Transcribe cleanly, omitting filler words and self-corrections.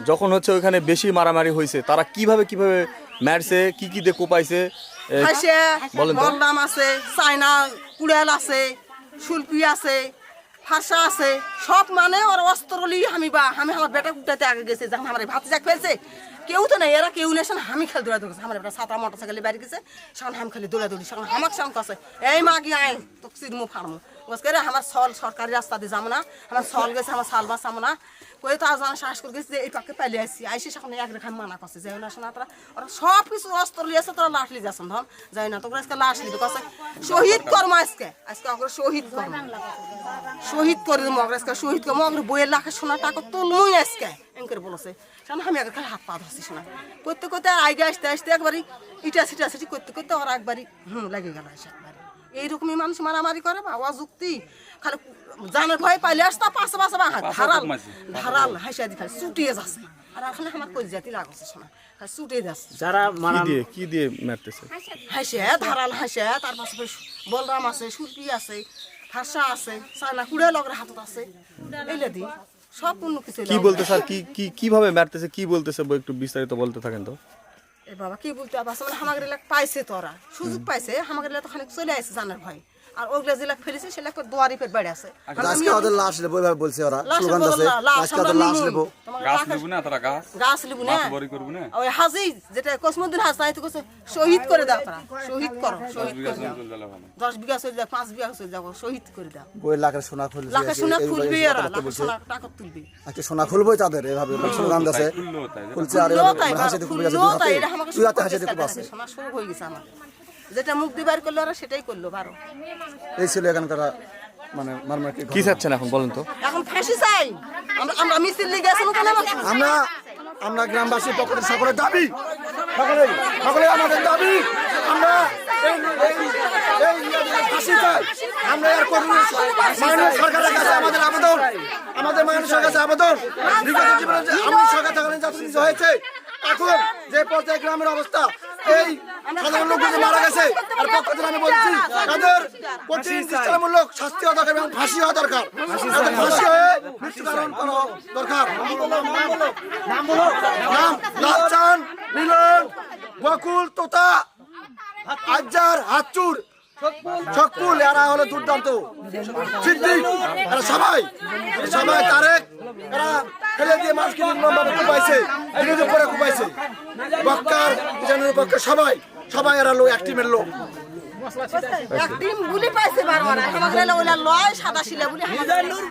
যখন হচ্ছে ওইখানে বেশি মারামারি হয়েছে তারা কিভাবে কিভাবে মারছে কি কি দিয়ে কোপাইছে বলেন তো। মলদাম আছে, চায়না কুড়াল আছে, শুল্পি আছে, ফাঁসা আছে, সব মানে ওর অস্ত্র লিয়ে আমি আমার বেটা কুটাতে আগে গেছে যখন আমার ভাত যাক ফেলছে কেউ তো নেই, এরা কেউ নেই, আমি খালি দৌড়া দৌড়ছে, আমার বেটা সাঁতরা মোটর সাইকেলে বাড়ি গেছে, সখন আমি খালি দৌড়া দৌড়ি, সখন আমাকে সঙ্গ কাছে এই মা গিয়ে আয় তো চিরমু ফার্মু বসকে রে আমার সল সরকারি রাস্তা দিয়ে যাবো না, আমার সল গেছে আমার সাল বাঁচাবো না কই তো আজ সাহস করে গেছে যে এই পাকে পাইলে আসছি আইসি সেখানে এক রেখা মানা করছে যাই না শোনা, ওরা সব কিছু অস্ত্র লিয়েছে, তোরা লাশ লিয়ে যাচ্ছেন ধন যাই না তোরা আজকে লাশ লিতে কাছে শহীদ কর্ম আজকে ওগুলো শহীদ কর্ম শহীদ করে দেবো আজকে শহীদ কর্ম ওগুলো বইয়ের লাখে সোনা টাকা তুলমই আজকে এম করে বলেছে, কারণ আমি আগে খালি হাত পা ধরছি শোনা করতে করতে আগে আসতে আসতে একবারই ইটা সিটা সিটি করতে করতে ওরা একবারই লেগে গেল এসে একবারই এইরকমই মানুষ মারামারি করে বা অযুক্তি খালি জানের ভয় পাইলে আসতা পাশে পাশে ধারাল ধারাল হাসিয়া দি খালি চুটিয়ে যাচ্ছে আর এখানে আমার কই জাতি লাগছে শোনা খালি চুটিয়ে যাচ্ছে যারা কি দিয়ে মারতেছে হাসে ধারাল হাসে তার পাশে বলরাম আছে সুরপি আছে ফাঁসা আছে চায়না কুড়ে লগের হাতত আছে এইলে দি সব অন্য কিছু কি বলতে স্যার কি কি কিভাবে মারতেছে কি বলতেছে একটু বিস্তারিত বলতে থাকেন তো। এ বাবা কি বলতে পারছে মানে আমাদের এলাকা পাইছে তোরা সুযোগ পাইছে আমাদের এলাকা তো খানিক চলে আসছে জানার ভয় আর ওগুলা জেলা ফেলেছে সেটা দোয়ারি পেট বাড়ি আছে আজকে ওদের লাশ নেবো এভাবে বলছে ওরা স্লোগান আছে আজকে ওদের লাশ নেবো গাছ লিবু না তারা গাছ লিবু না বড়ি করব না ওই হাজি যেটা কসমুদ্দিন হাজ তাই তো কইছে শহীদ করে দাও তারা শহীদ করো শহীদ করে দাও 10 বিঘা চলে যাও 5 বিঘা চলে যাও শহীদ করে দাও বইয়ের লাখের সোনা খুলবে লাখে সোনা খুলবে এরা লাখে সোনা টাকা তুলবে আজকে সোনা খুলবই তাদের এভাবে স্লোগান আছে খুলছে আর হাসিতে খুব আছে তুই হাতে হাসিতে খুব আছে সোনা শুরু হয়ে গেছে আমার যেটা মুখ দিবার করলো ওরা সেটাই করলো বারো এই ছিল এখানকার মানে মারমারকে কি চাচ্ছেন এখন বলেন তো। এখন ফাঁসি চাই আমরা মিছিল লিগে গেছি আমরা আমরা গ্রামবাসী পক্ষে সকলের দাবি সকলে আমাদের দাবি আমরা ফাঁসি চাই আমরা এর কর্মী মাননীয় সরকারের কাছে আমাদের আবেদন আমাদের মাননীয় কাছে আবেদন বিগত জীবনে আমি সরকার থাকালীন যত কিছু হয়েছে এখন যে পর্যায়ে গ্রামের অবস্থা এই সাধারণ লোকগুলো মারা গেছে আর পক্ষ থেকে আমি বলছি তাদের কঠিন দৃষ্টান্তমূলক শাস্তি হওয়া দরকার এবং ফাঁসি হওয়া দরকার ফাঁসি হয়ে মৃত্যুবরণ করা দরকার নাম লালচান মিলন বকুল তোতা আজ্জার হাতচুর ছকপুল এরা হলো দুর্দান্ত সিদ্দিক এরা সবাই তারেক এরা ফেলে দিয়ে মানুষকে নির্মমভাবে কুপাইছে বিরোধী করে কুপাইছে বক্কার জানের পক্ষে সবাই এরা লোক এক টিমের লোক এক টিম গুলি পাইছে বারবার আমাদের লয় সাদা শিলা বলে